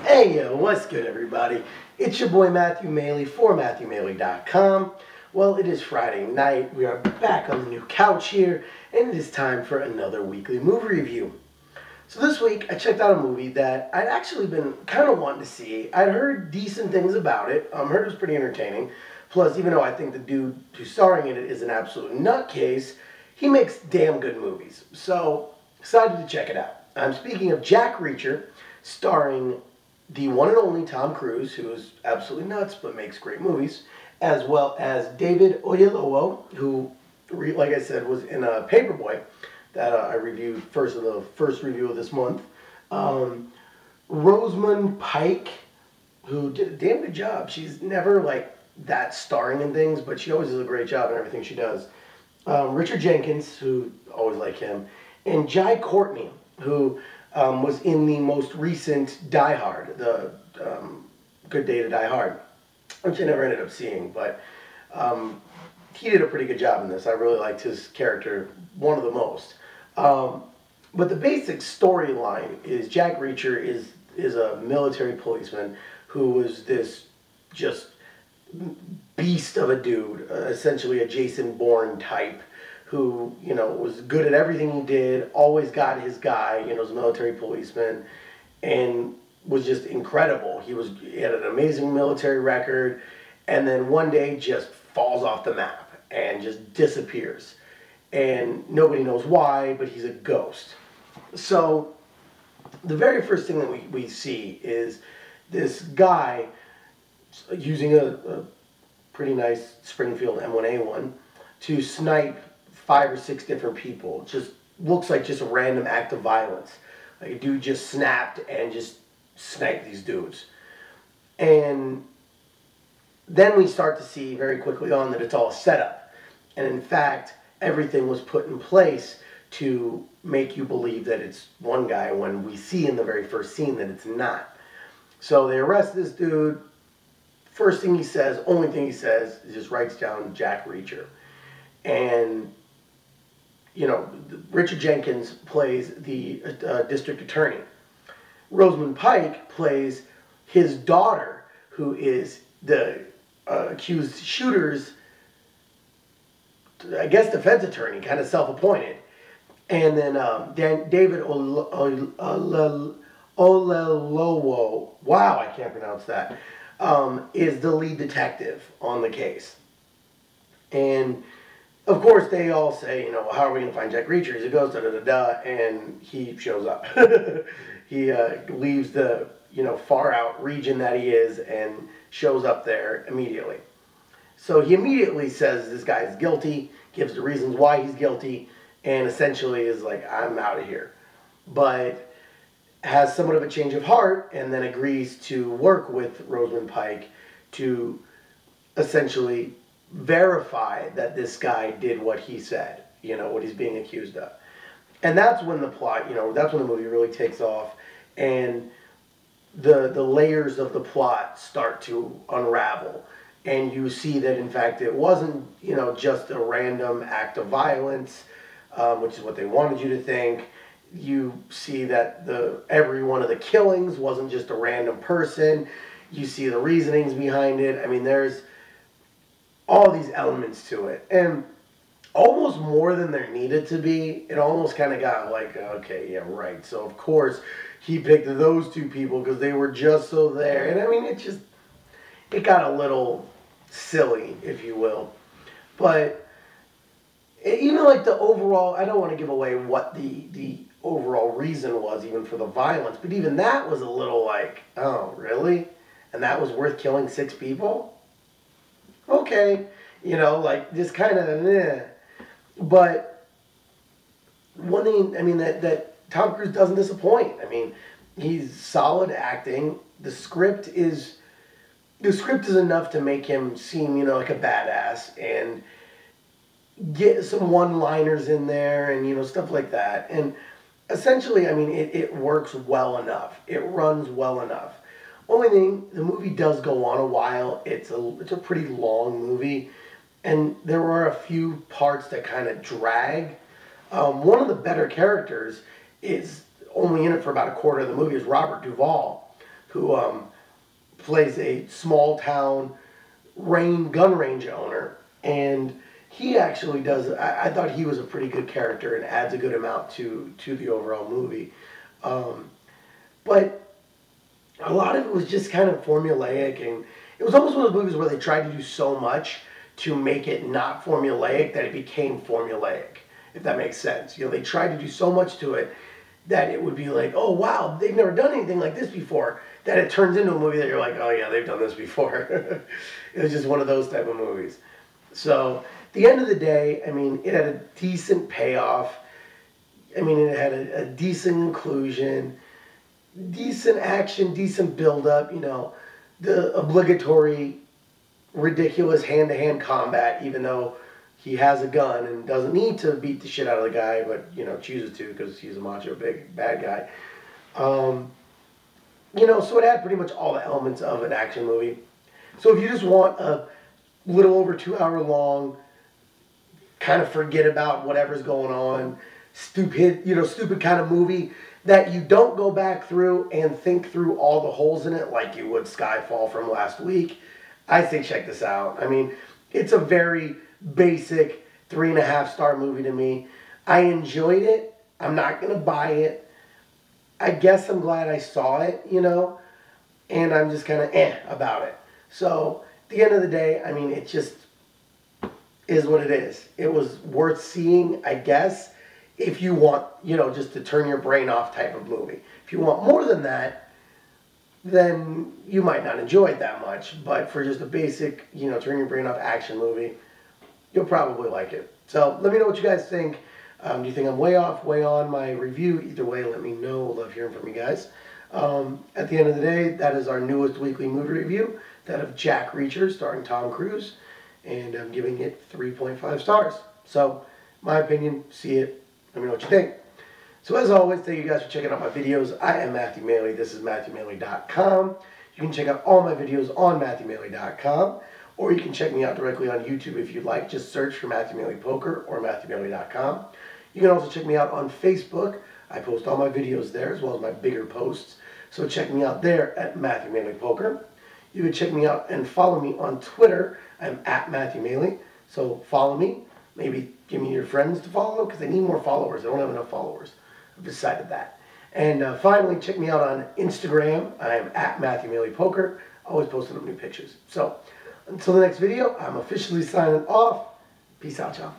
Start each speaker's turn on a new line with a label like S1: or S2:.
S1: Hey yo, what's good everybody? It's your boy Matthew Maley for MatthewMaley.com. Well, it is Friday night. We are back on the new couch here, and it is time for another weekly movie review. So this week, I checked out a movie that I'd actually been kind of wanting to see. I'd heard decent things about it. Heard it was pretty entertaining. Plus, even though I think the dude who's starring in it is an absolute nutcase, he makes damn good movies. So, decided to check it out. I'm speaking of Jack Reacher, starring the one and only Tom Cruise, who is absolutely nuts but makes great movies, as well as David Oyelowo, who, like I said, was in a Paperboy that I reviewed first in the first review of this month. Rosamund Pike, who did a damn good job. She's never like that starring in things, but she always does a great job in everything she does. Richard Jenkins, who always like him, and Jai Courtney, who was in the most recent Die Hard, the Good Day to Die Hard, which I never ended up seeing, but he did a pretty good job in this. I really liked his character, one of the most. But the basic storyline is Jack Reacher is a military policeman who was this just beast of a dude, essentially a Jason Bourne type, who, you know, was good at everything he did, always got his guy, you know, as a military policeman, and was just incredible. He had an amazing military record, and then one day just falls off the map and just disappears. And nobody knows why, but he's a ghost. So the very first thing that we see is this guy using a pretty nice Springfield M1A1 to snipe 5 or 6 different people. Just looks like just a random act of violence. Like a dude just snapped and just sniped these dudes. And then we start to see very quickly on that it's all a setup. And in fact, everything was put in place to make you believe that it's one guy when we see in the very first scene that it's not. So they arrest this dude. First thing he says, only thing he says, is just writes down Jack Reacher. And, you know, Richard Jenkins plays the district attorney. Rosamund Pike plays his daughter, who is the accused shooter's, I guess, defense attorney, kind of self-appointed. And then David Oyelowo, wow, I can't pronounce that, is the lead detective on the case. And of course, they all say, you know, how are we going to find Jack Reacher? He goes, da-da-da-da, and he shows up. He leaves the, you know, far out region that he is and shows up there immediately. So he immediately says this guy's guilty, gives the reasons why he's guilty, and essentially is like, I'm out of here. But has somewhat of a change of heart and then agrees to work with Rosamund Pike to essentially verify that this guy did what he said, you know, what he's being accused of. And that's when the plot, you know, that's when the movie really takes off, and the layers of the plot start to unravel. And you see that, in fact, it wasn't, you know, just a random act of violence, which is what they wanted you to think. You see that every one of the killings wasn't just a random person. You see the reasonings behind it. I mean, there's all these elements to it. And almost more than there needed to be. It almost kind of got like, okay, yeah, right. So, of course, he picked those 2 people because they were just so there. And, I mean, it got a little silly, if you will. But even like the overall, I don't want to give away what the overall reason was even for the violence, but even that was a little like, oh, really? And that was worth killing 6 people? Okay. You know, like, just kind of, eh. But one thing, I mean, that Tom Cruise doesn't disappoint. I mean, he's solid acting. The script is enough to make him seem, you know, like a badass and get some one-liners in there and, you know, stuff like that. And essentially, I mean, it works well enough. It runs well enough. Only thing, the movie does go on a while. It's a pretty long movie, and there are a few parts that kind of drag. One of the better characters is only in it for about a quarter of the movie is Robert Duvall, who plays a small town gun range owner, and he actually does. I thought he was a pretty good character and adds a good amount to the overall movie. But a lot of it was just kind of formulaic, and it was almost one of those movies where they tried to do so much to make it not formulaic that it became formulaic, if that makes sense. You know, they tried to do so much to it that it would be like, oh wow, they've never done anything like this before, that it turns into a movie that you're like, oh yeah, they've done this before. It was just one of those type of movies. So, at the end of the day, I mean, it had a decent payoff. I mean, it had a decent conclusion, decent action, decent build-up, you know, the obligatory, ridiculous hand-to-hand combat, even though he has a gun and doesn't need to beat the shit out of the guy, but, you know, chooses to because he's a macho, big, bad guy. You know, so it had pretty much all the elements of an action movie. So if you just want a little over 2 hour long, kind of forget about whatever's going on, stupid kind of movie that you don't go back through and think through all the holes in it like you would Skyfall from last week, I say check this out. I mean, it's a very basic 3.5-star movie to me. I enjoyed it. I'm not going to buy it. I guess I'm glad I saw it, you know, and I'm just kind of about it. So, at the end of the day, I mean, it just is what it is. It was worth seeing, I guess, if you want, you know, just to turn your brain off type of movie. If you want more than that, then you might not enjoy it that much. But for just a basic, you know, turn your brain off action movie, you'll probably like it. So let me know what you guys think. Do you think I'm way off, way on my review? Either way, let me know. Love hearing from you guys. At the end of the day, that is our newest weekly movie review, that of Jack Reacher, starring Tom Cruise. And I'm giving it 3.5 stars. So, my opinion, see it. Let me know what you think. So as always, thank you guys for checking out my videos. I am Matthew Maley. This is MatthewMaley.com. You can check out all my videos on MatthewMaley.com. Or you can check me out directly on YouTube if you'd like. Just search for Matthew Maley Poker or MatthewMaley.com. You can also check me out on Facebook. I post all my videos there as well as my bigger posts. So check me out there at Matthew Maley Poker. You can check me out and follow me on Twitter. I'm at Matthew Maley. So follow me. Maybe give me your friends to follow because I need more followers. I don't have enough followers. I've decided that. And finally, check me out on Instagram. I am at Matthew Maley Poker. Always posting up new pictures. So until the next video, I'm officially signing off. Peace out, y'all.